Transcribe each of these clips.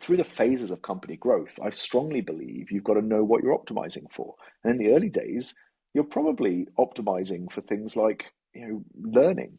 through the phases of company growth, I strongly believe you've got to know what you're optimizing for. And in the early days, you're probably optimizing for things like, learning,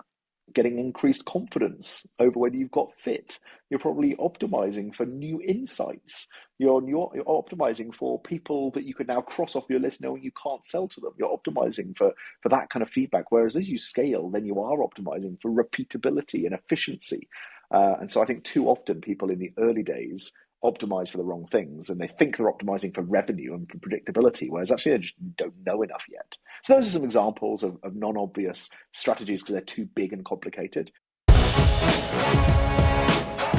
getting increased confidence over whether you've got fit. You're probably optimizing for new insights. You're optimizing for people that you can now cross off your list knowing you can't sell to them. You're optimizing for that kind of feedback. Whereas as you scale, then you are optimizing for repeatability and efficiency. And so I think too often people in the early days optimize for the wrong things, and they think they're optimizing for revenue and for predictability, whereas actually they just don't know enough yet. So those are some examples of non-obvious strategies because they're too big and complicated.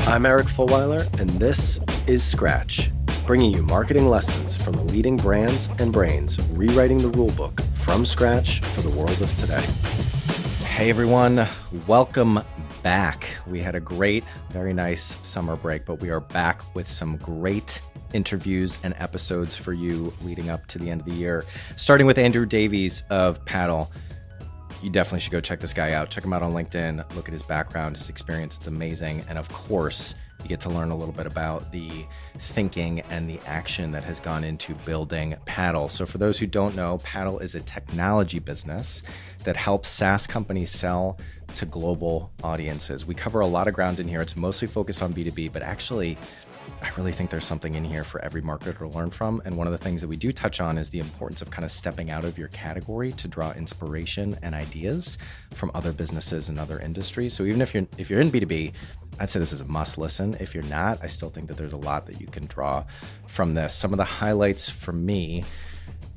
I'm Eric Fulweiler, and this is Scratch, bringing you marketing lessons from the leading brands and brains rewriting the rulebook from scratch for the world of today. Hey everyone, welcome back. We had a great, very nice summer break, but we are back with some great interviews and episodes for you leading up to the end of the year. Starting with Andrew Davies of Paddle. You definitely should go check this guy out. Check him out on LinkedIn. Look at his background, his experience. It's amazing. And of course, you get to learn a little bit about the thinking and the action that has gone into building Paddle. So for those who don't know, Paddle is a technology business that helps SaaS companies sell to global audiences. We cover a lot of ground in here. It's mostly focused on B2B, but actually, I really think there's something in here for every marketer to learn from. And one of the things that we do touch on is the importance of kind of stepping out of your category to draw inspiration and ideas from other businesses and other industries. So even if you're in B2B, I'd say this is a must listen. If you're not, I still think that there's a lot that you can draw from this. Some of the highlights for me,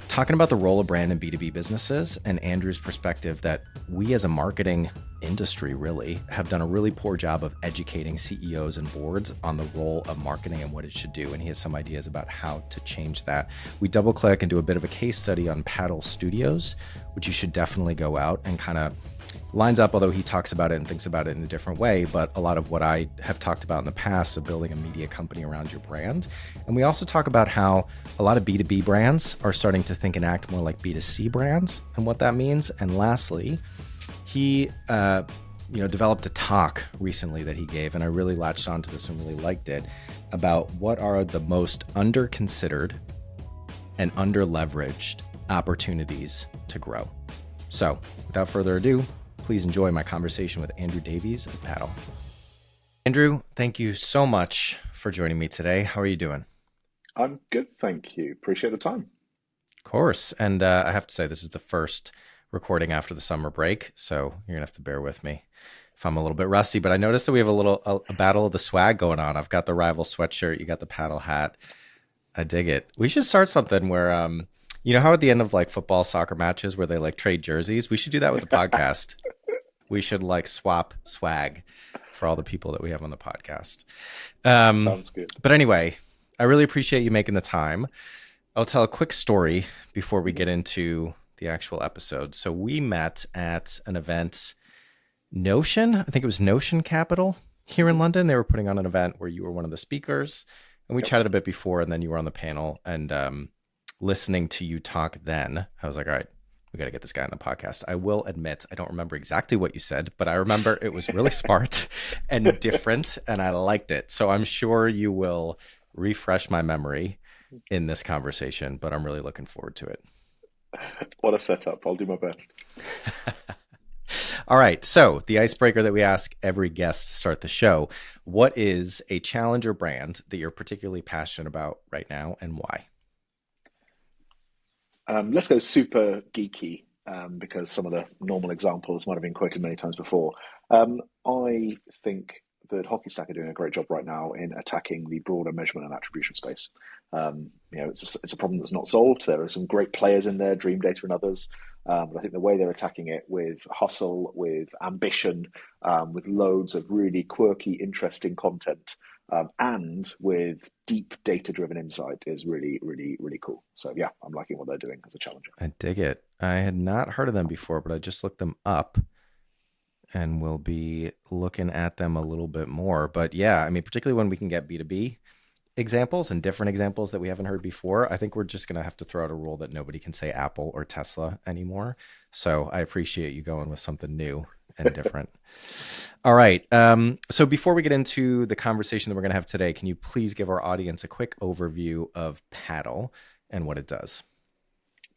talking about the role of brand in B2B businesses and Andrew's perspective that we as a marketing industry really have done a really poor job of educating CEOs and boards on the role of marketing and what it should do. And he has some ideas about how to change that. We double click and do a bit of a case study on Paddle Studios, which you should definitely go out and kind of lines up, although he talks about it and thinks about it in a different way, but a lot of what I have talked about in the past of building a media company around your brand. And we also talk about how a lot of B2B brands are starting to think and act more like B2C brands and what that means. And lastly, he developed a talk recently that he gave, and I really latched onto this and really liked it, about what are the most under-considered and under-leveraged opportunities to grow. So without further ado, please enjoy my conversation with Andrew Davies of Paddle. Andrew, thank you so much for joining me today. How are you doing? I'm good, thank you. Appreciate the time. Of course. And I have to say, this is the first recording after the summer break, so you're gonna have to bear with me if I'm a little bit rusty, but I noticed that we have a battle of the swag going on. I've got the rival sweatshirt, you got the paddle hat. I dig it. We should start something where you know how at the end of like football, soccer matches where they like trade jerseys? We should do that with the podcast. We should like swap swag for all the people that we have on the podcast. Sounds good. But anyway, I really appreciate you making the time. I'll tell a quick story before we get into the actual episode. So we met at an event, Notion. I think it was Notion Capital here in London. They were putting on an event where you were one of the speakers, and we chatted a bit before, and then you were on the panel. And listening to you talk then, I was like, all right, we got to get this guy on the podcast. I will admit, I don't remember exactly what you said, but I remember it was really smart and different, and I liked it. So I'm sure you will refresh my memory in this conversation, but I'm really looking forward to it. What a setup. I'll do my best. All right. So the icebreaker that we ask every guest to start the show, what is a challenger brand that you're particularly passionate about right now and why? Let's go super geeky because some of the normal examples might have been quoted many times before. I think that Hockey Stack are doing a great job right now in attacking the broader measurement and attribution space. It's a problem that's not solved. There are some great players in there, Dream Data and others. But I think the way they're attacking it with hustle, with ambition, with loads of really quirky, interesting content, and with deep data-driven insight is really, really, really cool. So yeah, I'm liking what they're doing as a challenger. I dig it. I had not heard of them before, but I just looked them up and we'll be looking at them a little bit more. But yeah, I mean, particularly when we can get B2B examples and different examples that we haven't heard before, I think we're just going to have to throw out a rule that nobody can say Apple or Tesla anymore. So I appreciate you going with something new and different. All right. So before we get into the conversation that we're going to have today, can you please give our audience a quick overview of Paddle and what it does?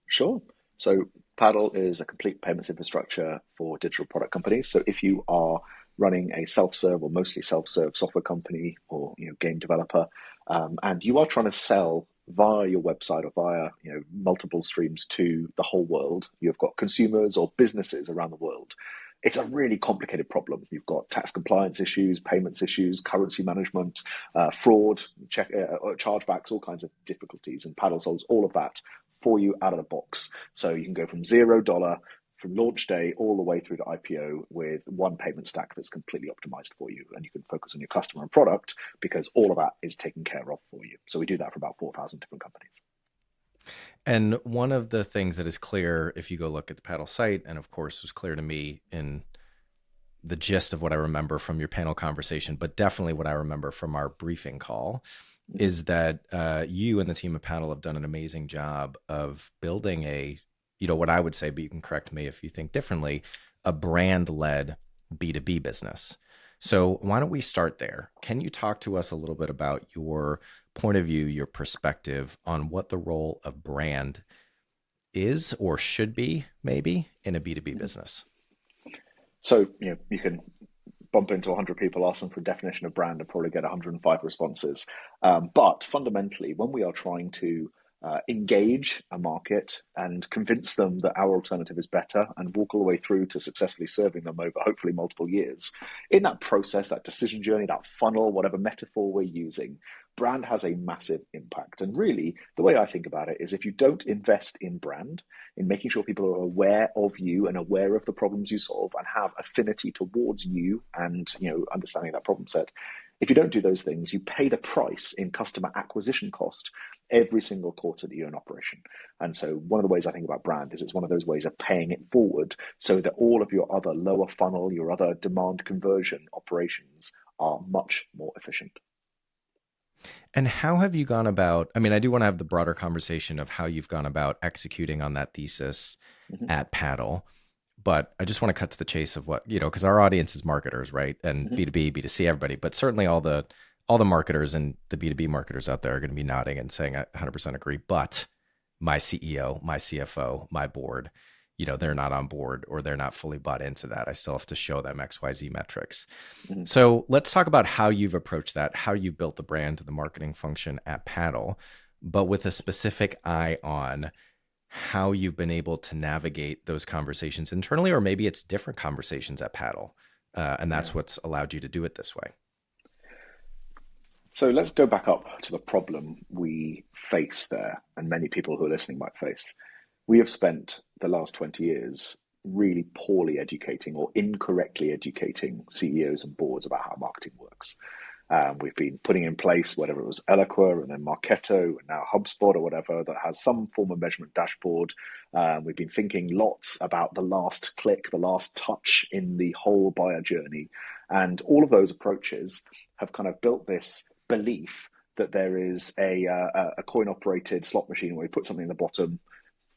Sure. So Paddle is a complete payments infrastructure for digital product companies. So if you are running a self-serve or mostly self-serve software company or game developer, and you are trying to sell via your website or via multiple streams to the whole world, you've got consumers or businesses around the world. It's a really complicated problem. You've got tax compliance issues, payments issues, currency management, fraud, chargebacks, all kinds of difficulties. And Paddle solves all of that for you out of the box. So you can go from $0 from launch day all the way through to IPO with one payment stack that's completely optimized for you. And you can focus on your customer and product because all of that is taken care of for you. So we do that for about 4,000 different companies. And one of the things that is clear, if you go look at the Paddle site, and of course was clear to me in the gist of what I remember from your panel conversation, but definitely what I remember from our briefing call, is that you and the team of Paddle have done an amazing job of building a, what I would say, but you can correct me if you think differently, a brand-led B2B business. So why don't we start there? Can you talk to us a little bit about your point of view, your perspective on what the role of brand is or should be maybe in a B2B business? So, you can bump into 100 people asking for a definition of brand and probably get 105 responses. But fundamentally, when we are trying to engage a market and convince them that our alternative is better and walk all the way through to successfully serving them over hopefully multiple years, in that process, that decision journey, that funnel, whatever metaphor we're using, brand has a massive impact. And really, the way I think about it is if you don't invest in brand, in making sure people are aware of you and aware of the problems you solve and have affinity towards you and understanding that problem set, if you don't do those things, you pay the price in customer acquisition cost every single quarter that you're in operation. And so one of the ways I think about brand is it's one of those ways of paying it forward so that all of your other lower funnel, your other demand conversion operations are much more efficient. And how have you gone about, I do want to have the broader conversation of how you've gone about executing on that thesis at Paddle, but I just want to cut to the chase of what, because our audience is marketers, right? And B2B, B2C, everybody, but certainly all the marketers and the B2B marketers out there are going to be nodding and saying, I 100% agree, but my CEO, my CFO, my board, they're not on board or they're not fully bought into that. I still have to show them XYZ metrics. So let's talk about how you've approached that, how you've built the brand, the marketing function at Paddle, but with a specific eye on how you've been able to navigate those conversations internally, or maybe it's different conversations at Paddle. And that's what's allowed you to do it this way. So let's go back up to the problem we face there, and many people who are listening might face. We have spent the last 20 years really poorly educating or incorrectly educating CEOs and boards about how marketing works. We've been putting in place, whatever it was, Eloqua and then Marketo and now HubSpot or whatever that has some form of measurement dashboard. We've been thinking lots about the last click, the last touch in the whole buyer journey. And all of those approaches have kind of built this belief that there is a coin-operated slot machine where you put something in the bottom,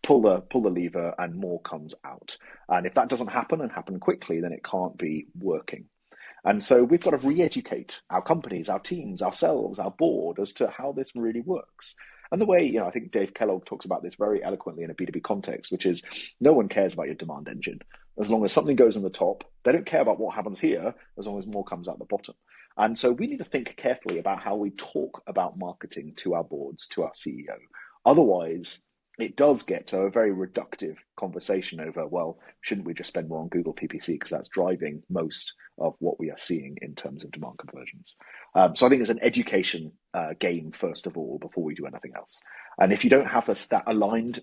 pull the lever, and more comes out. And if that doesn't happen and happen quickly, then it can't be working. And so we've got to re-educate our companies, our teams, ourselves, our board as to how this really works. And the way, I think Dave Kellogg talks about this very eloquently in a B2B context, which is no one cares about your demand engine. As long as something goes on the top, they don't care about what happens here, as long as more comes out the bottom. And so we need to think carefully about how we talk about marketing to our boards, to our CEO. Otherwise, it does get to a very reductive conversation over, well, shouldn't we just spend more on Google PPC because that's driving most of what we are seeing in terms of demand conversions. So I think it's an education game, first of all, before we do anything else. And if you don't have a aligned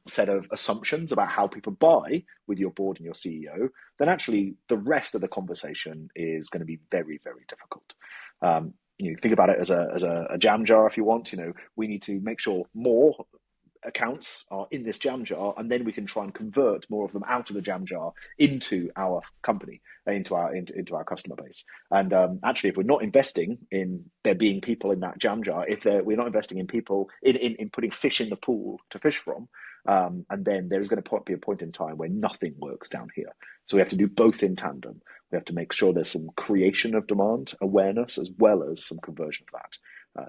set of assumptions about how people buy with your board and your CEO, then actually the rest of the conversation is going to be very, very difficult. Think about it as a jam jar if you want. We need to make sure more accounts are in this jam jar, and then we can try and convert more of them out of the jam jar into our company, into our customer base. And actually, if we're not investing in there being people in that jam jar, if we're not investing in people in putting fish in the pool to fish from, and then there's going to be a point in time where nothing works down here. So we have to do both in tandem. We have to make sure there's some creation of demand awareness as well as some conversion of that.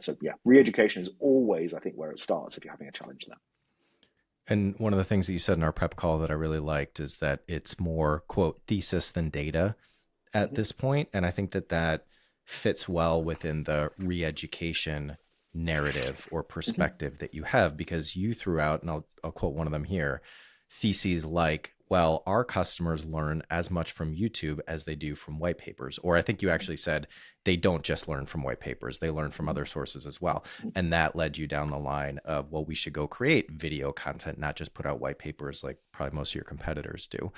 So yeah, re-education is always, I think, where it starts if you're having a challenge there. And one of the things that you said in our prep call that I really liked is that it's more, quote, thesis than data at this point. And I think that fits well within the re-education narrative or perspective that you have, because you threw out, and I'll quote one of them here, theses like, well, our customers learn as much from YouTube as they do from white papers. Or I think you actually said they don't just learn from white papers, they learn from other sources as well. And that led you down the line of, well, we should go create video content, not just put out white papers like probably most of your competitors do.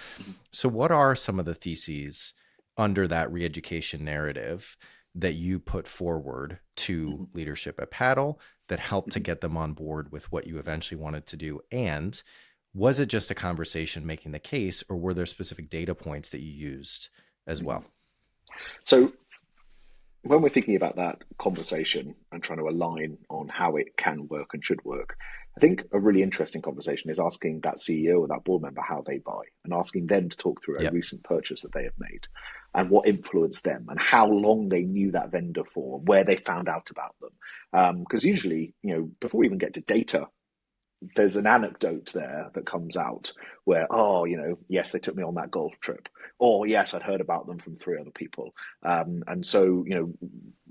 So what are some of the theses under that re-education narrative that you put forward to leadership at Paddle that helped to get them on board with what you eventually wanted to do? And was it just a conversation making the case, or were there specific data points that you used as well? So when we're thinking about that conversation and trying to align on how it can work and should work, I think a really interesting conversation is asking that CEO or that board member how they buy, and asking them to talk through a recent purchase that they have made and what influenced them and how long they knew that vendor for, where they found out about them. Because usually, before we even get to data, there's an anecdote there that comes out where, yes, they took me on that golf trip, or yes, I'd heard about them from 3 other people. And so,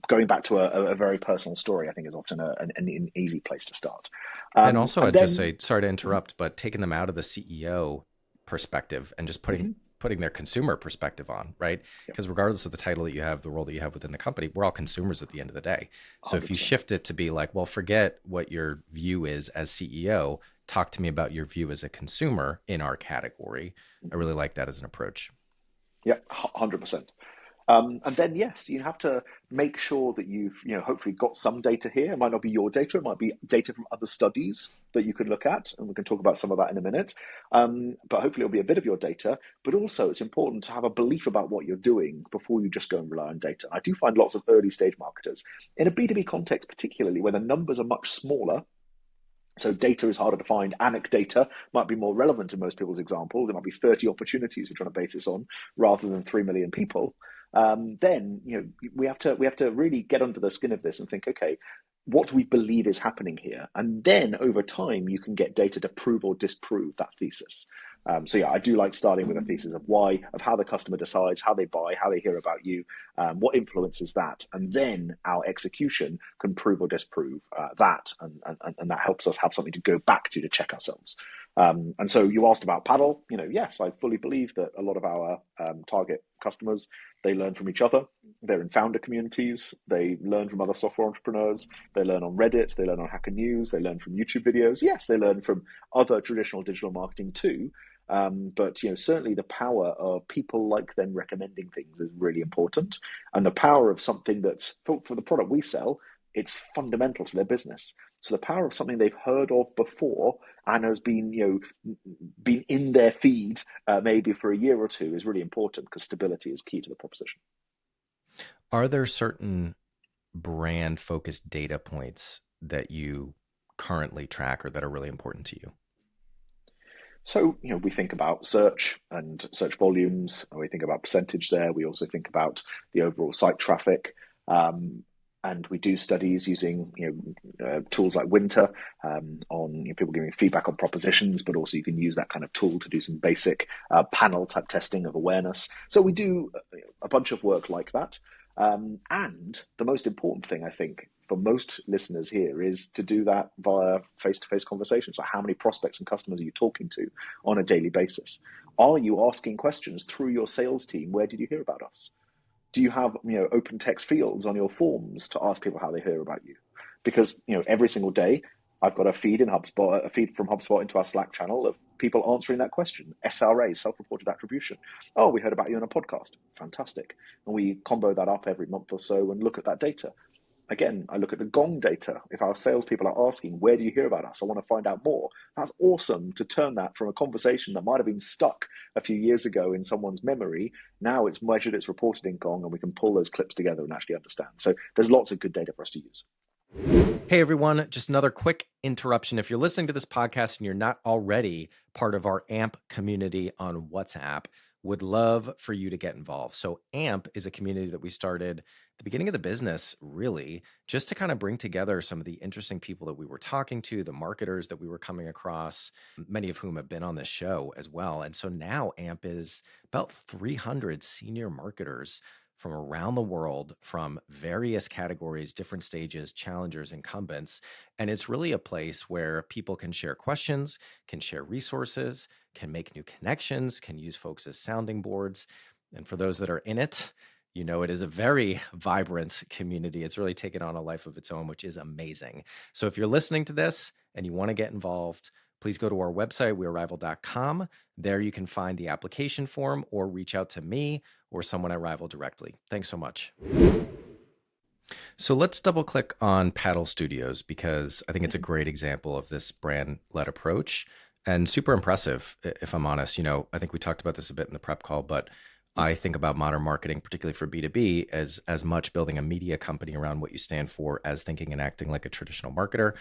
going back to a very personal story, I think is often an easy place to start. And also, I'd just say, sorry to interrupt, but taking them out of the CEO perspective and just putting their consumer perspective on, right? Because regardless of the title that you have, the role that you have within the company, we're all consumers at the end of the day. So 100%. If you shift it to be like, well, forget what your view is as CEO, talk to me about your view as a consumer in our category. I really like that as an approach. Yeah, 100%. And then, yes, you have to make sure that you've, hopefully got some data here. It might not be your data. It might be data from other studies that you could look at. And we can talk about some of that in a minute. But hopefully it'll be a bit of your data. But also it's important to have a belief about what you're doing before you just go and rely on data. I do find lots of early stage marketers in a B2B context, particularly where the numbers are much smaller. So data is harder to find. Anecdata might be more relevant to most people's examples. It might be 30 opportunities we're trying to base this on rather than 3 million people. Then we have to really get under the skin of this and think, okay, what do we believe is happening here? And then over time, you can get data to prove or disprove that thesis. So yeah, I do like starting with a thesis of why, of how the customer decides, how they buy, how they hear about you, what influences that, and then our execution can prove or disprove that, and that helps us have something to go back to check ourselves. And so you asked about Paddle. Yes, I fully believe that a lot of our target customers, they learn from each other. They're in founder communities. They learn from other software entrepreneurs. They learn on Reddit. They learn on Hacker News. They learn from YouTube videos. Yes, they learn from other traditional digital marketing too. But certainly the power of people like them recommending things is really important. And the power of something that's, for the product we sell, it's fundamental to their business. So the power of something they've heard of before and has been, been in their feed maybe for a year or two is really important, because stability is key to the proposition. Are there certain brand-focused data points that you currently track or that are really important to you? So, we think about search and search volumes. We think about percentage there. We also think about the overall site traffic. And we do studies using tools like Winter on people giving feedback on propositions, but also you can use that kind of tool to do some basic panel type testing of awareness. So we do a bunch of work like that. And the most important thing, I think, for most listeners here is to do that via face-to-face conversations. So how many prospects and customers are you talking to on a daily basis? Are you asking questions through your sales team? Where did you hear about us? Do you have open text fields on your forms to ask people how they hear about you? Because every single day I've got a feed in HubSpot, a feed from HubSpot into our Slack channel of people answering that question. SRA, self-reported attribution. Oh, we heard about you on a podcast. Fantastic. And we combo that up every month or so and look at that data. again, I look at the Gong data. If our salespeople are asking, where do you hear about us? I want to find out more. That's awesome to turn that from a conversation that might have been stuck a few years ago in someone's memory. Now it's measured, it's reported in Gong, and we can pull those clips together and actually understand. So there's lots of good data for us to use. Hey, everyone, just another quick interruption. If you're listening to this podcast and you're not already part of our AMP community on WhatsApp, would love for you to get involved. So AMP is a community that we started at the beginning of the business, really, just to kind of bring together some of the interesting people that we were talking to, the marketers that we were coming across, many of whom have been on this show as well. And so now AMP is about 300 senior marketers from around the world, from various categories, different stages, challengers, incumbents. And it's really a place where people can share questions, can share resources, can make new connections, can use folks as sounding boards. And for those that are in it, you know, it is a very vibrant community. It's really taken on a life of its own, which is amazing. So if you're listening to this and you want to get involved, please go to our website, weareRival.com. There you can find the application form or reach out to me or someone at Rival directly. Thanks so much. So let's double click on Paddle Studios, because I think it's a great example of this brand-led approach and super impressive, if I'm honest. You know, I think we talked about this a bit in the prep call, but I think about modern marketing, particularly for B2B, as much building a media company around what you stand for as thinking and acting like a traditional marketer.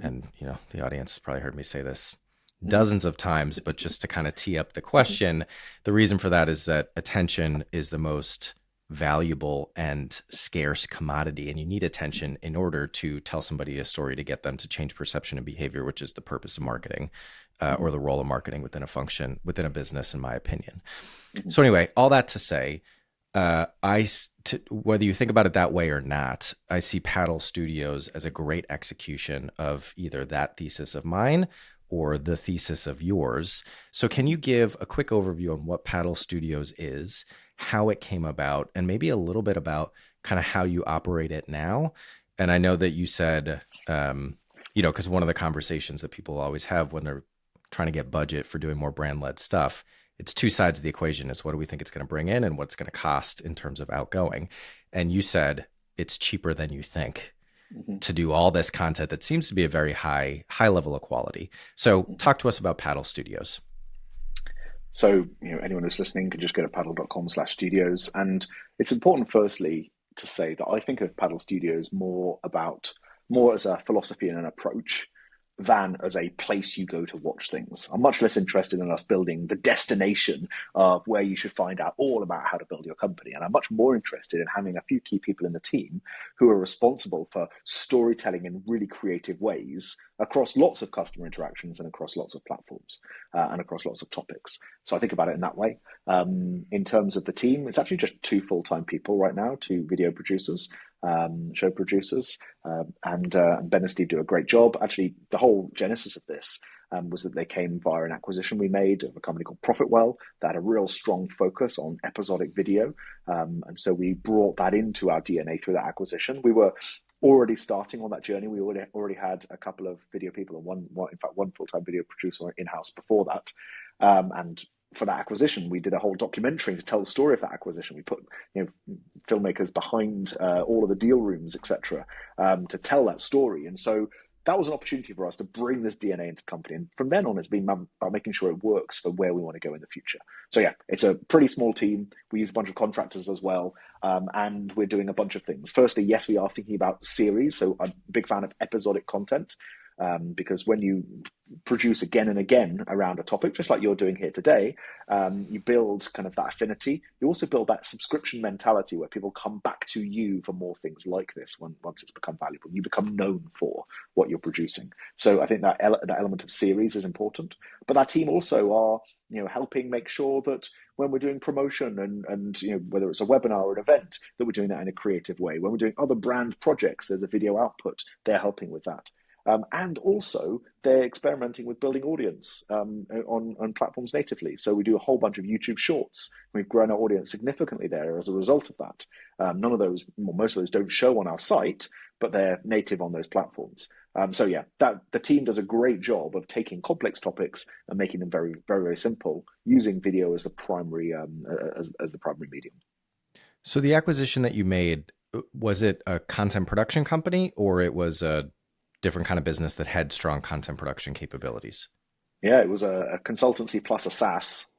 And, you know, the audience has probably heard me say this dozens of times, but just to kind of tee up the question, the reason for that is that attention is the most valuable and scarce commodity, and you need attention in order to tell somebody a story to get them to change perception and behavior, which is the purpose of marketing, or the role of marketing within a function, within a business, in my opinion. So anyway, all that to say, whether you think about it that way or not, I see Paddle Studios as a great execution of either that thesis of mine or the thesis of yours. So can you give a quick overview on what Paddle Studios is, how it came about, and maybe a little bit about kind of how you operate it now? And I know that you said, you know, because one of the conversations that people always have when they're trying to get budget for doing more brand-led stuff, it's two sides of the equation. Is what do we think it's going to bring in and what's going to cost in terms of outgoing? And you said it's cheaper than you think to do all this content that seems to be a very high level of quality. So talk to us about Paddle Studios. So, you know, anyone who's listening can just go to paddle.com/studios. And it's important, firstly, to say that I think of Paddle Studios more as a philosophy and an approach than as a place you go to watch things. I'm much less interested in us building the destination of where you should find out all about how to build your company. And I'm much more interested in having a few key people in the team who are responsible for storytelling in really creative ways across lots of customer interactions and across lots of platforms and across lots of topics. So I think about it in that way. In terms of the team, it's actually just 2 full-time people right now, 2 video producers, show producers, and Ben and Steve do a great job. Actually, the whole genesis of this was that they came via an acquisition we made of a company called Profitwell that had a real strong focus on episodic video. And so we brought that into our DNA through that acquisition. We were already starting on that journey. We already had a couple of video people and one full-time video producer in-house before that. And for that acquisition, we did a whole documentary to tell the story of that acquisition. We put, you know, filmmakers behind all of the deal rooms, etc., to tell that story. And so that was an opportunity for us to bring this DNA into the company. And from then on, it's been about making sure it works for where we want to go in the future. So yeah, it's a pretty small team. We use a bunch of contractors as well. And we're doing a bunch of things. Firstly, yes, we are thinking about series. So I'm a big fan of episodic content. Because when you produce again and again around a topic, just like you're doing here today, you build kind of that affinity. You also build that subscription mentality where people come back to you for more things like this once it's become valuable. You become known for what you're producing. So I think that element of series is important. But our team also are, you know, helping make sure that when we're doing promotion and you know, whether it's a webinar or an event, that we're doing that in a creative way. When we're doing other brand projects, there's a video output. They're helping with that. And also, they're experimenting with building audience on platforms natively. So we do a whole bunch of YouTube shorts. We've grown our audience significantly there as a result of that. Most of those don't show on our site, but they're native on those platforms. So yeah, the team does a great job of taking complex topics and making them very, very, very simple, using video as the primary medium. So the acquisition that you made, Was it a content production company or it was a different kind of business that had strong content production capabilities? Yeah, it was a consultancy plus a SaaS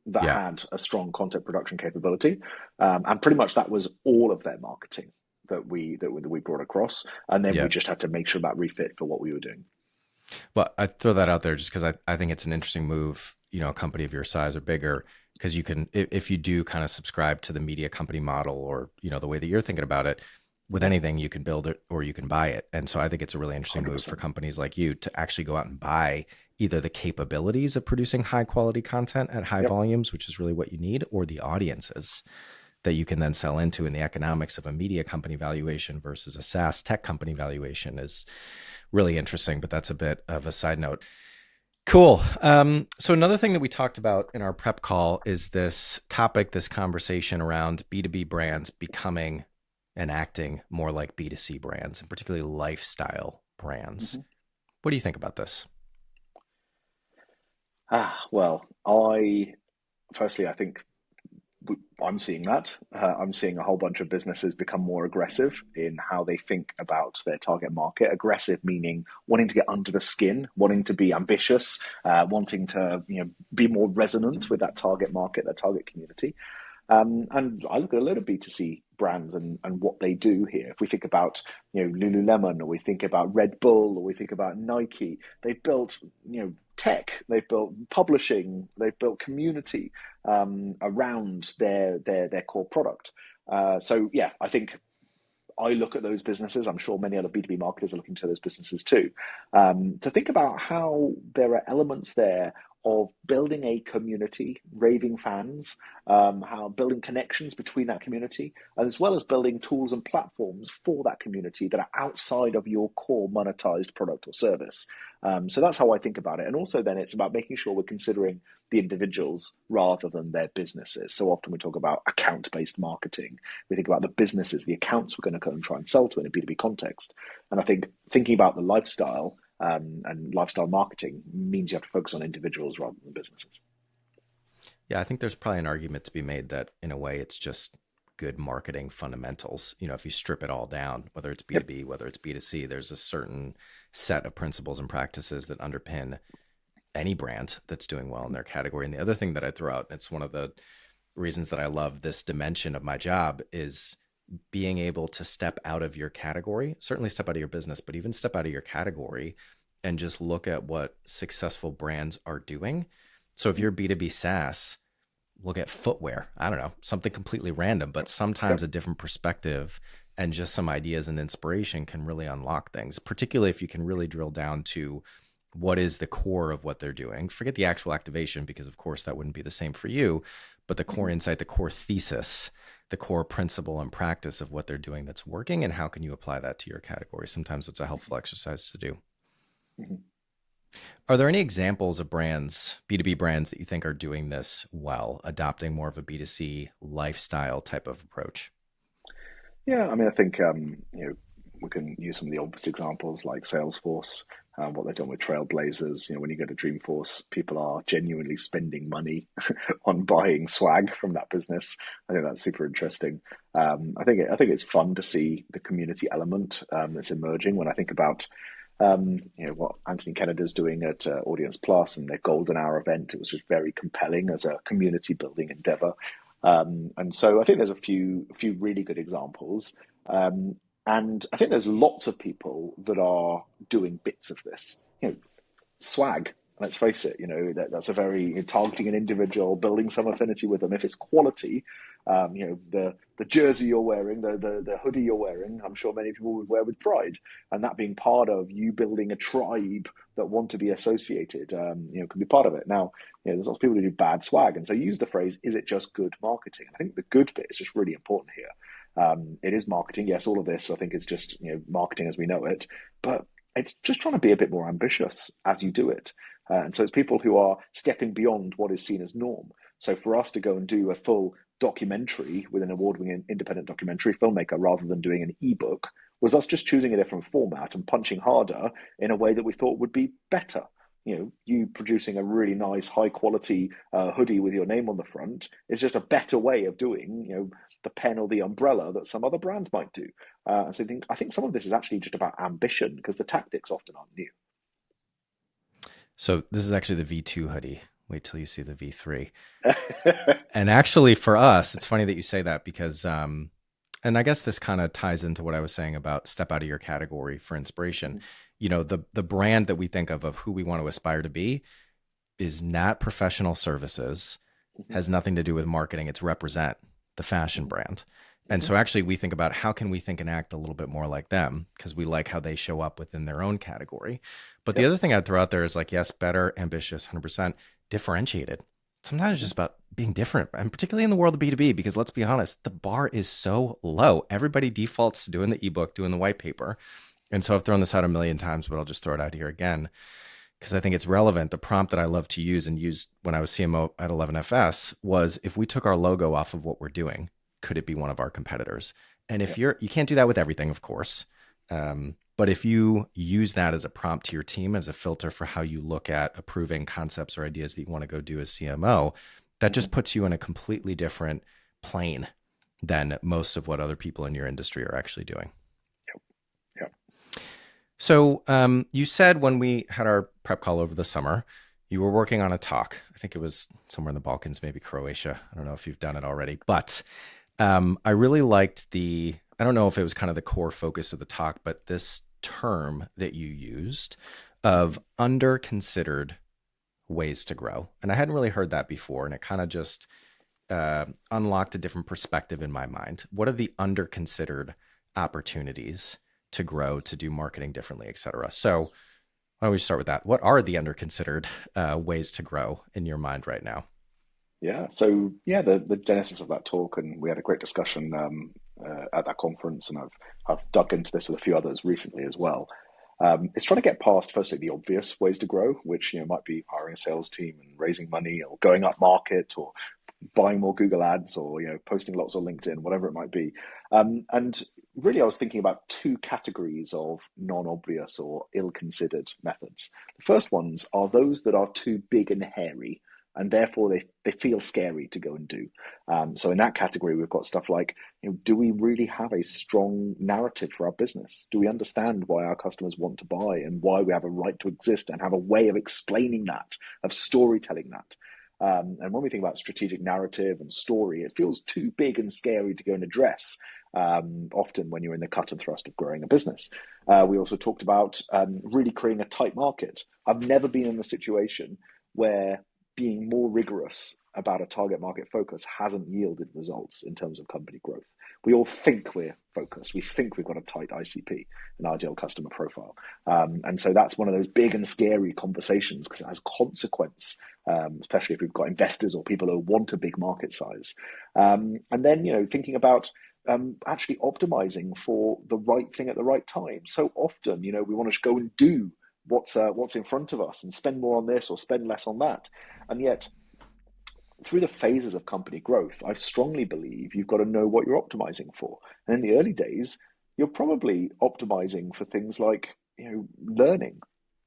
that Yeah. had a strong content production capability, and pretty much that was all of their marketing that we brought across, and then we Yeah. just had to make sure that refit for what we were doing. Well, I throw that out there just because I think it's an interesting move, a company of your size or bigger, because you can, if you do kind of subscribe to the media company model or, the way that you're thinking about it, with Yep, anything, you can build it or you can buy it. And so I think it's a really interesting move for 100%. companies like you to actually go out and buy either the capabilities of producing high quality content at high Yep. volumes, which is really what you need, or the audiences that you can then sell into. And the economics of a media company valuation versus a SaaS tech company valuation is really interesting, but that's a bit of a side note. Cool. So another thing that we talked about in our prep call is this topic, this conversation around B2B brands becoming and acting more like B2C brands, and particularly lifestyle brands. Mhm. What do you think about this? Well, I think I'm seeing that. I'm seeing a whole bunch of businesses become more aggressive in how they think about their target market. Aggressive meaning wanting to get under the skin, wanting to be ambitious, wanting to be more resonant with that target market, that target community. And I look at a lot of B2C brands and what they do here. If we think about Lululemon, or we think about Red Bull, or we think about Nike, they've built tech, they've built publishing, they've built community around their core product. So yeah, I think I look at those businesses. I'm sure many other B2B marketers are looking to those businesses too, to think about how there are elements there of building a community, raving fans, how building connections between that community, as well as building tools and platforms for that community that are outside of your core monetized product or service. So that's how I think about it. And also then it's about making sure we're considering the individuals rather than their businesses. So often we talk about account-based marketing. We think about the businesses, the accounts we're going to go and try and sell to in a B2B context. And I think thinking about the lifestyle and lifestyle marketing means you have to focus on individuals rather than businesses. Yeah, I think there's probably an argument to be made that in a way it's just good marketing fundamentals. If you strip it all down, whether it's Yep. B2B, whether it's B2C, there's a certain set of principles and practices that underpin any brand that's doing well in their category. And the other thing that I throw out, and it's one of the reasons that I love this dimension of my job, is being able to step out of your category, certainly step out of your business, but even step out of your category and just look at what successful brands are doing. So if you're B2B SaaS, look at footwear. I don't know, something completely random, but sometimes Yep. a different perspective and just some ideas and inspiration can really unlock things, particularly if you can really drill down to what is the core of what they're doing. Forget the actual activation, because of course that wouldn't be the same for you, but the core Mhm. insight, the core thesis, the core principle and practice of what they're doing that's working, and how can you apply that to your category. Sometimes it's a helpful exercise to do. Mhm. Are there any examples of brands, B2B brands, that you think are doing this well, adopting more of a B2C lifestyle type of approach? Yeah, I mean, I think we can use some of the obvious examples like Salesforce, what they've done with Trailblazers. When you go to Dreamforce, people are genuinely spending money on buying swag from that business. I think that's super interesting. I think it's fun to see the community element that's emerging. When I think about what Anthony Kennedy's doing at Audience Plus and their Golden Hour event, it was just very compelling as a community building endeavor. And so I think there's a few really good examples. And I think there's lots of people that are doing bits of this. Swag. Let's face it, that's a very targeting an individual, building some affinity with them. If it's quality, the jersey you're wearing, the hoodie you're wearing, I'm sure many people would wear with pride, and that being part of you building a tribe that want to be associated, can be part of it. Now, there's lots of people who do bad swag, and so use the phrase, "Is it just good marketing?" I think the good bit is just really important here. It is marketing, yes. All of this, I think, is just marketing as we know it, but it's just trying to be a bit more ambitious as you do it. And so it's people who are stepping beyond what is seen as norm. So for us to go and do a full documentary with an award-winning independent documentary filmmaker rather than doing an ebook was us just choosing a different format and punching harder in a way that we thought would be better. You producing a really nice, high quality hoodie with your name on the front is just a better way of doing, the pen or the umbrella that some other brand might do. And so I think some of this is actually just about ambition because the tactics often aren't new. So this is actually the V2 hoodie. Wait till you see the V3. And actually, for us, it's funny that you say that because, and I guess this kind of ties into what I was saying about step out of your category for inspiration. You know, the brand that we think of who we want to aspire to be is not professional services, has nothing to do with marketing. It's represent the fashion brand. And so actually we think about how can we think and act a little bit more like them because we like how they show up within their own category. But the Yep. other thing I'd throw out there is like, yes, better, ambitious, 100%, differentiated. Sometimes it's just about being different, and particularly in the world of B2B, because let's be honest, the bar is so low. Everybody defaults to doing the ebook, doing the white paper. And so I've thrown this out a million times, but I'll just throw it out here again because I think it's relevant. The prompt that I love to use and used when I was CMO at 11FS was if we took our logo off of what we're doing, could it be one of our competitors? And if you can't do that with everything, of course. But if you use that as a prompt to your team, as a filter for how you look at approving concepts or ideas that you want to go do as CMO, that just puts you in a completely different plane than most of what other people in your industry are actually doing. Yep. So you said when we had our prep call over the summer, you were working on a talk. I think it was somewhere in the Balkans, maybe Croatia. I don't know if you've done it already, but I really liked I don't know if it was kind of the core focus of the talk, but this term that you used of under-considered ways to grow. And I hadn't really heard that before. And it kind of just unlocked a different perspective in my mind. What are the under-considered opportunities to grow, to do marketing differently, et cetera? So why don't we start with that? What are the under-considered ways to grow in your mind right now? Yeah. So yeah, the genesis of that talk, and we had a great discussion at that conference, and I've dug into this with a few others recently as well. It's trying to get past, firstly, the obvious ways to grow, which might be hiring a sales team and raising money, or going up market, or buying more Google ads, or posting lots on LinkedIn, whatever it might be. And really, I was thinking about two categories of non-obvious or ill-considered methods. The first ones are those that are too big and hairy, and therefore they feel scary to go and do. So in that category, we've got stuff like, do we really have a strong narrative for our business? Do we understand why our customers want to buy and why we have a right to exist and have a way of explaining that, of storytelling that? And when we think about strategic narrative and story, it feels too big and scary to go and address. Often when you're in the cut and thrust of growing a business. We also talked about really creating a tight market. I've never been in a situation where being more rigorous about a target market focus hasn't yielded results in terms of company growth. We all think we're focused. We think we've got a tight ICP, an ideal customer profile. And so that's one of those big and scary conversations because it has consequence, especially if we've got investors or people who want a big market size. And then, thinking about actually optimizing for the right thing at the right time. So often, we want to go and do what's in front of us and spend more on this or spend less on that. And yet, through the phases of company growth, I strongly believe you've got to know what you're optimizing for. And in the early days, you're probably optimizing for things like, learning,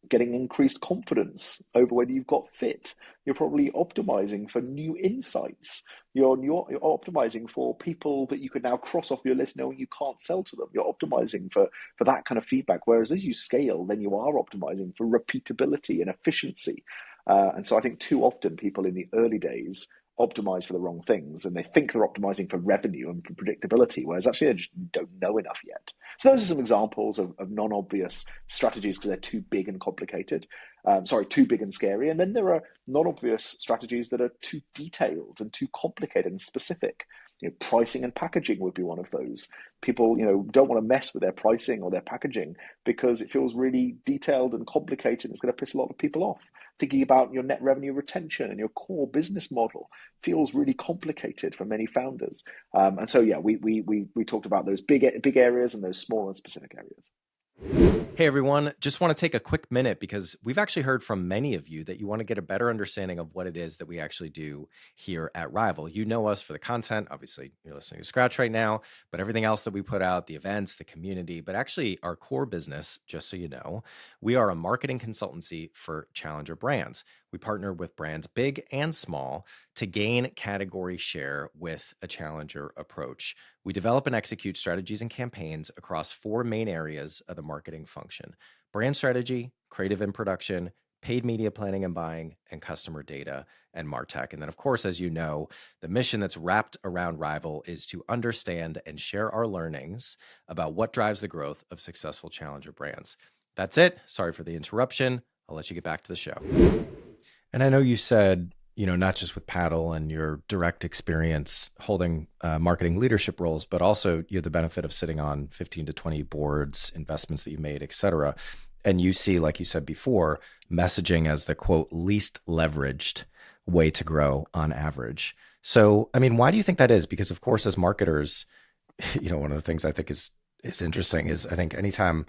getting increased confidence over whether you've got fit. You're probably optimizing for new insights. You're optimizing for people that you can now cross off your list knowing you can't sell to them. You're optimizing for that kind of feedback. Whereas as you scale, then you are optimizing for repeatability and efficiency. And so I think too often people in the early days optimize for the wrong things and they think they're optimizing for revenue and for predictability, whereas actually they just don't know enough yet. So those are some examples of non-obvious strategies because they're too big and complicated. Too big and scary. And then there are non-obvious strategies that are too detailed and too complicated and specific. Pricing and packaging would be one of those. People, don't want to mess with their pricing or their packaging because it feels really detailed and complicated. It's going to piss a lot of people off. Thinking about your net revenue retention and your core business model feels really complicated for many founders. And so, yeah, we talked about those big areas and those small and specific areas. Hey everyone, just want to take a quick minute because we've actually heard from many of you that you want to get a better understanding of what it is that we actually do here at Rival. You know us for the content. Obviously, you're listening to Scratch right now, but everything else that we put out, the events, the community, but actually our core business, just so you know, we are a marketing consultancy for challenger brands. We partner with brands big and small to gain category share with a challenger approach. We develop and execute strategies and campaigns across 4 main areas of the marketing function: brand strategy, creative and production, paid media planning and buying, and customer data and MarTech. And then, of course, as you know, the mission that's wrapped around Rival is to understand and share our learnings about what drives the growth of successful challenger brands. That's it. Sorry for the interruption. I'll let you get back to the show. And I know you said, not just with Paddle and your direct experience holding marketing leadership roles, but also you have the benefit of sitting on 15 to 20 boards, investments that you made, et cetera. And you see, like you said before, messaging as the quote, least leveraged way to grow on average. So, I mean, why do you think that is? Because of course, as marketers, one of the things I think is interesting is I think anytime,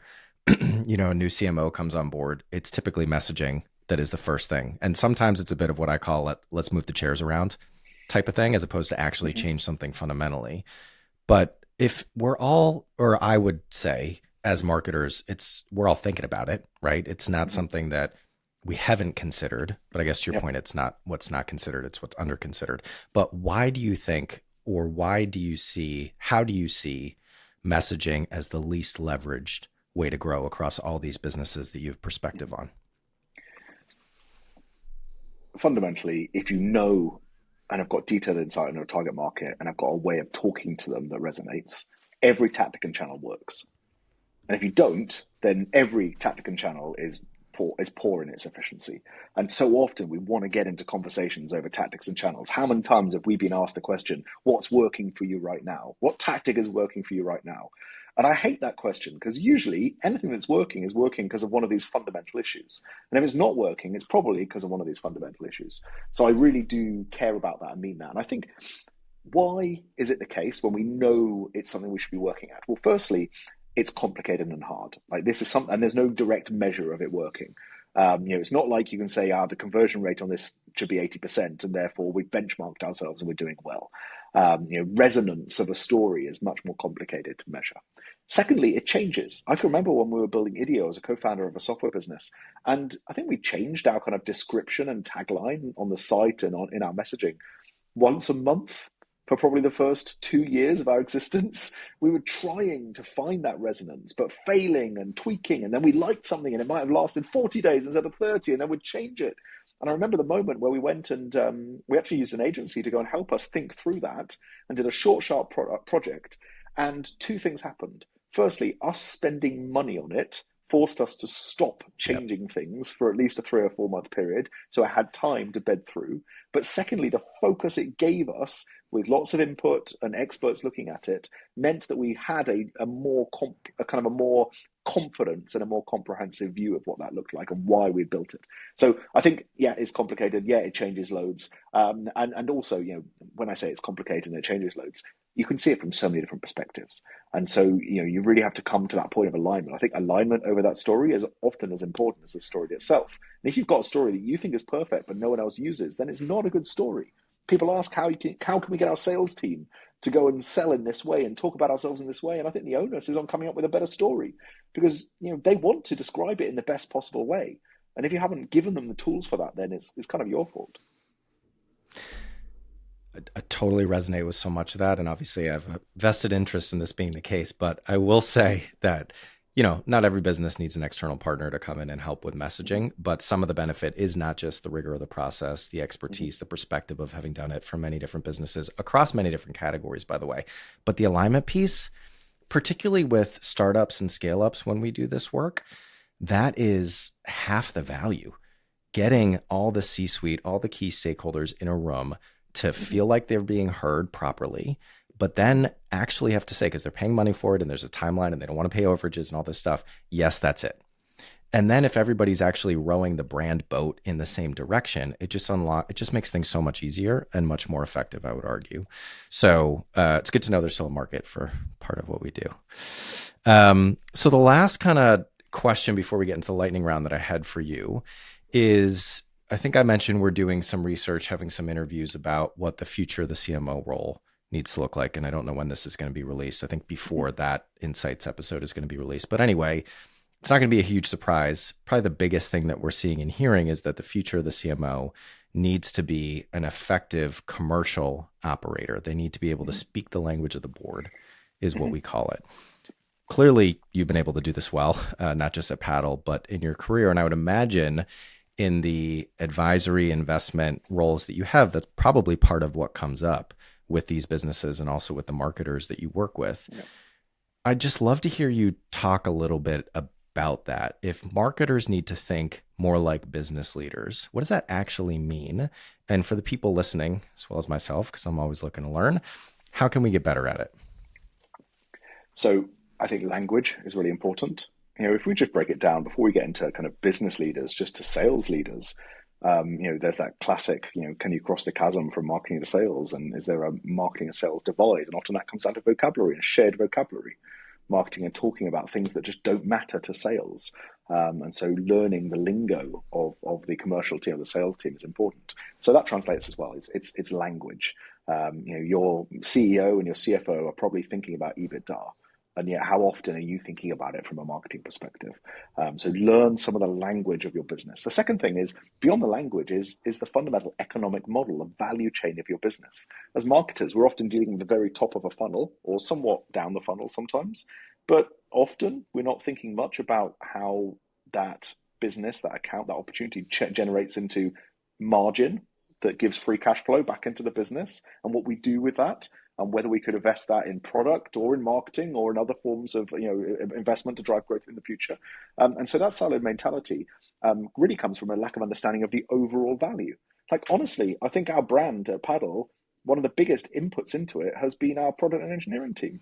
a new CMO comes on board, it's typically messaging that is the first thing. And sometimes it's a bit of what I call let's move the chairs around type of thing, as opposed to actually change something fundamentally. But if we're all, or I would say as marketers, we're all thinking about it, right? It's not something that we haven't considered, but I guess to your point, it's not what's not considered, it's what's under considered. But why do you think, or how do you see messaging as the least leveraged way to grow across all these businesses that you have perspective on? Fundamentally, if you know and have got detailed insight on your target market and have got a way of talking to them that resonates, every tactic and channel works. And if you don't, then every tactic and channel is poor in its efficiency. And so often we want to get into conversations over tactics and channels. How many times have we been asked the question, what's working for you right now? What tactic is working for you right now? And I hate that question, because usually anything that's working is working because of one of these fundamental issues. And if it's not working, it's probably because of one of these fundamental issues. So I really do care about that and mean that. And I think, why is it the case when we know it's something we should be working at? Well, firstly, it's complicated and hard. Like, this is something, and there's no direct measure of it working. It's not like you can say, the conversion rate on this should be 80%, and therefore we've benchmarked ourselves and we're doing well. Resonance of a story is much more complicated to measure. Secondly, it changes. I can remember when we were building IDEO as a co-founder of a software business, and I think we changed our kind of description and tagline on the site and in our messaging once a month. For probably the first 2 years of our existence, we were trying to find that resonance, but failing and tweaking. And then we liked something and it might have lasted 40 days instead of 30, and then we'd change it. And I remember the moment where we went and we actually used an agency to go and help us think through that, and did a short, sharp project. And 2 things happened. Firstly, us spending money on it forced us to stop changing things for at least a 3 or 4 month period. So I had time to bed through. But secondly, the focus it gave us, with lots of input and experts looking at it, meant that we had a more confidence and a more comprehensive view of what that looked like and why we built it. So I think, it's complicated. It changes loads. And also, when I say it's complicated and it changes loads, you can see it from so many different perspectives. And so, you really have to come to that point of alignment. I think alignment over that story is often as important as the story itself. And if you've got a story that you think is perfect, but no one else uses, then it's not a good story. People ask, how can we get our sales team to go and sell in this way and talk about ourselves in this way? And I think the onus is on coming up with a better story, because, they want to describe it in the best possible way. And if you haven't given them the tools for that, then it's kind of your fault. I totally resonate with so much of that. And obviously I have a vested interest in this being the case, but I will say that, not every business needs an external partner to come in and help with messaging, but some of the benefit is not just the rigor of the process, the expertise, the perspective of having done it for many different businesses across many different categories, by the way, but the alignment piece, particularly with startups and scale ups, when we do this work, that is half the value. Getting all the C-suite, all the key stakeholders in a room to feel like they're being heard properly, but then actually have to say, because they're paying money for it and there's a timeline and they don't want to pay overages and all this stuff, yes, that's it. And then if everybody's actually rowing the brand boat in the same direction, it just makes things so much easier and much more effective, I would argue. So it's good to know there's still a market for part of what we do. So the last kind of question before we get into the lightning round that I had for you is, I think I mentioned we're doing some research, having some interviews about what the future of the CMO role needs to look like. And I don't know when this is going to be released. I think before that Insights episode is going to be released. But anyway, it's not going to be a huge surprise. Probably the biggest thing that we're seeing and hearing is that the future of the CMO needs to be an effective commercial operator. They need to be able to speak the language of the board, is what we call it. Clearly, you've been able to do this well, not just at Paddle, but in your career. And I would imagine in the advisory investment roles that you have, that's probably part of what comes up with these businesses and also with the marketers that you work with. Yeah. I'd just love to hear you talk a little bit about that. If marketers need to think more like business leaders, what does that actually mean? And for the people listening, as well as myself, because I'm always looking to learn, how can we get better at it? So I think language is really important. If we just break it down before we get into kind of business leaders, just to sales leaders, there's that classic, can you cross the chasm from marketing to sales? And is there a marketing and sales divide? And often that comes down to vocabulary and shared vocabulary. Marketing and talking about things that just don't matter to sales. And so learning the lingo of the commercial team, the sales team is important. So that translates as well. It's language. Your CEO and your CFO are probably thinking about EBITDA. And yet, how often are you thinking about it from a marketing perspective? So learn some of the language of your business. The second thing is, beyond the language, is the fundamental economic model, the value chain of your business. As marketers, we're often dealing with the very top of a funnel or somewhat down the funnel sometimes. But often, we're not thinking much about how that business, that account, that opportunity generates into margin that gives free cash flow back into the business and what we do with that. And whether we could invest that in product or in marketing or in other forms of investment to drive growth in the future. And so that siloed mentality really comes from a lack of understanding of the overall value. Like, honestly, I think our brand at Paddle, one of the biggest inputs into it has been our product and engineering team.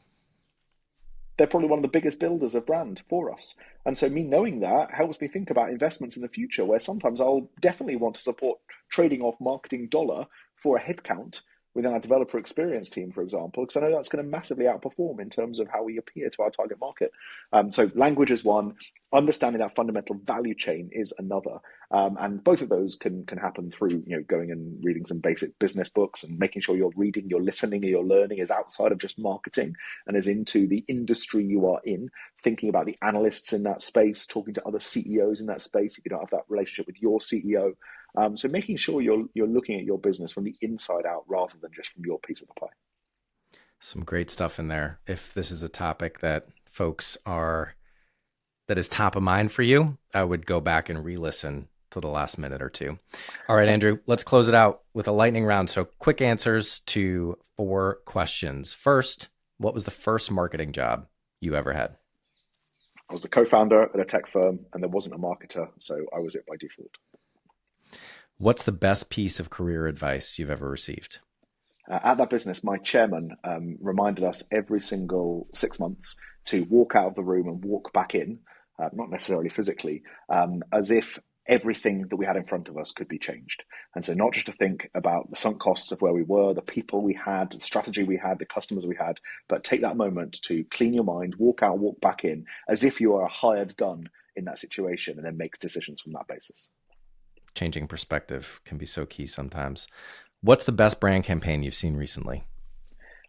They're probably one of the biggest builders of brand for us. And so me knowing that helps me think about investments in the future, where sometimes I'll definitely want to support trading off marketing dollar for a headcount within our developer experience team, for example, because I know that's going to massively outperform in terms of how we appear to our target market. So language is one, understanding that fundamental value chain is another. And both of those can happen through, going and reading some basic business books and making sure you're reading, you're listening, and you're learning is outside of just marketing and is into the industry you are in, thinking about the analysts in that space, talking to other CEOs in that space if you don't have that relationship with your CEO. So making sure you're looking at your business from the inside out rather than just from your piece of the pie. Some great stuff in there. If this is a topic that that is top of mind for you, I would go back and re-listen to the last minute or two. All right, Andrew, let's close it out with a lightning round. So quick answers to 4 questions. First, what was the first marketing job you ever had? I was the co-founder at a tech firm and there wasn't a marketer, so I was it by default. What's the best piece of career advice you've ever received? At that business, my chairman reminded us every single 6 months to walk out of the room and walk back in, not necessarily physically, as if everything that we had in front of us could be changed. And so not just to think about the sunk costs of where we were, the people we had, the strategy we had, the customers we had, but take that moment to clean your mind, walk out, walk back in, as if you are a hired gun in that situation, and then make decisions from that basis. Changing perspective can be so key sometimes. What's the best brand campaign you've seen recently?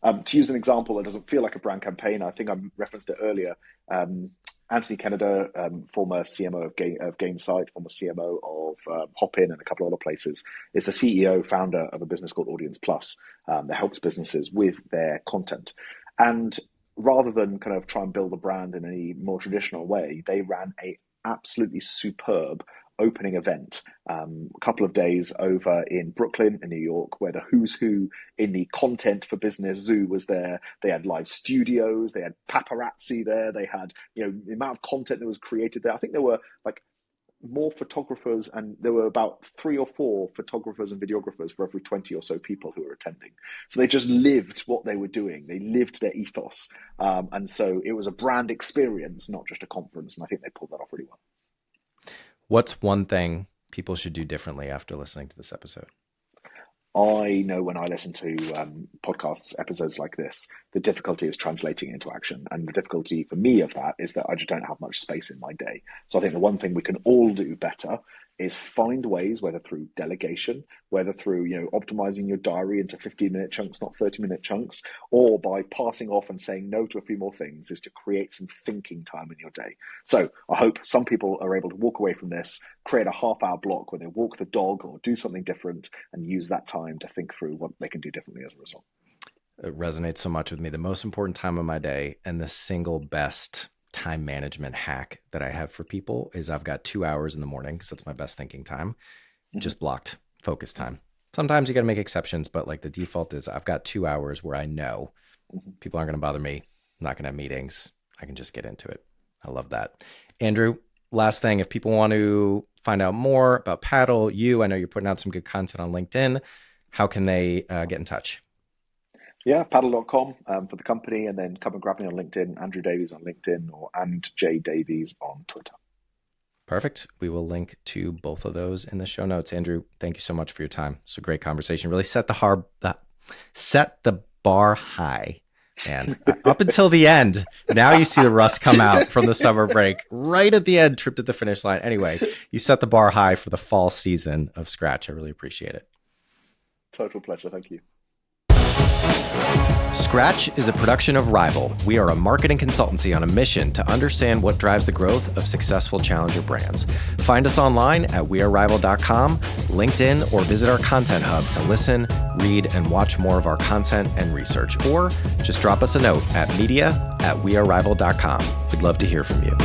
To use an example that doesn't feel like a brand campaign, I think I referenced it earlier. Anthony Kennedy, former CMO of Gainsight, former CMO of Hopin and a couple of other places, is the CEO, founder of a business called Audience Plus that helps businesses with their content. And rather than kind of try and build a brand in a more traditional way, they ran a absolutely superb opening event a couple of days over in Brooklyn in New York, where the who's who in the content for business zoo was there. They had live studios, they had paparazzi there, they had the amount of content that was created there. I think there were like more photographers, and there were about 3 or 4 photographers and videographers for every 20 or so people who were attending. So they just lived what they were doing. They lived their ethos. And so it was a brand experience, not just a conference. And I think they pulled that off really well. What's one thing people should do differently after listening to this episode? I know when I listen to podcasts, episodes like this, the difficulty is translating into action. And the difficulty for me of that is that I just don't have much space in my day. So I think the one thing we can all do better is find ways, whether through delegation, whether through optimizing your diary into 15-minute chunks, not 30-minute chunks, or by passing off and saying no to a few more things, is to create some thinking time in your day. So I hope some people are able to walk away from this, create a half-hour block where they walk the dog or do something different, and use that time to think through what they can do differently as a result. It resonates so much with me. The most important time of my day and the single best time management hack that I have for people is I've got 2 hours in the morning because that's my best thinking time, just blocked focus time. Sometimes you got to make exceptions, but like the default is I've got 2 hours where I know people aren't going to bother me. I'm not going to have meetings. I can just get into it. I love that. Andrew, last thing, if people want to find out more about Paddle, I know you're putting out some good content on LinkedIn. How can they get in touch? Yeah, paddle.com for the company, and then come and grab me on LinkedIn, Andrew Davies on LinkedIn, or &J Davies on Twitter. Perfect. We will link to both of those in the show notes. Andrew, thank you so much for your time. It's a great conversation. Really set the bar high. And up until the end, now you see the rust come out from the summer break. Right at the end, tripped at the finish line. Anyway, you set the bar high for the fall season of Scratch. I really appreciate it. Total pleasure. Thank you. Scratch is a production of Rival. We are a marketing consultancy on a mission to understand what drives the growth of successful challenger brands. Find us online at wearerival.com, LinkedIn, or visit our content hub to listen, read, and watch more of our content and research. Or just drop us a note at media@wearerival.com. We'd love to hear from you.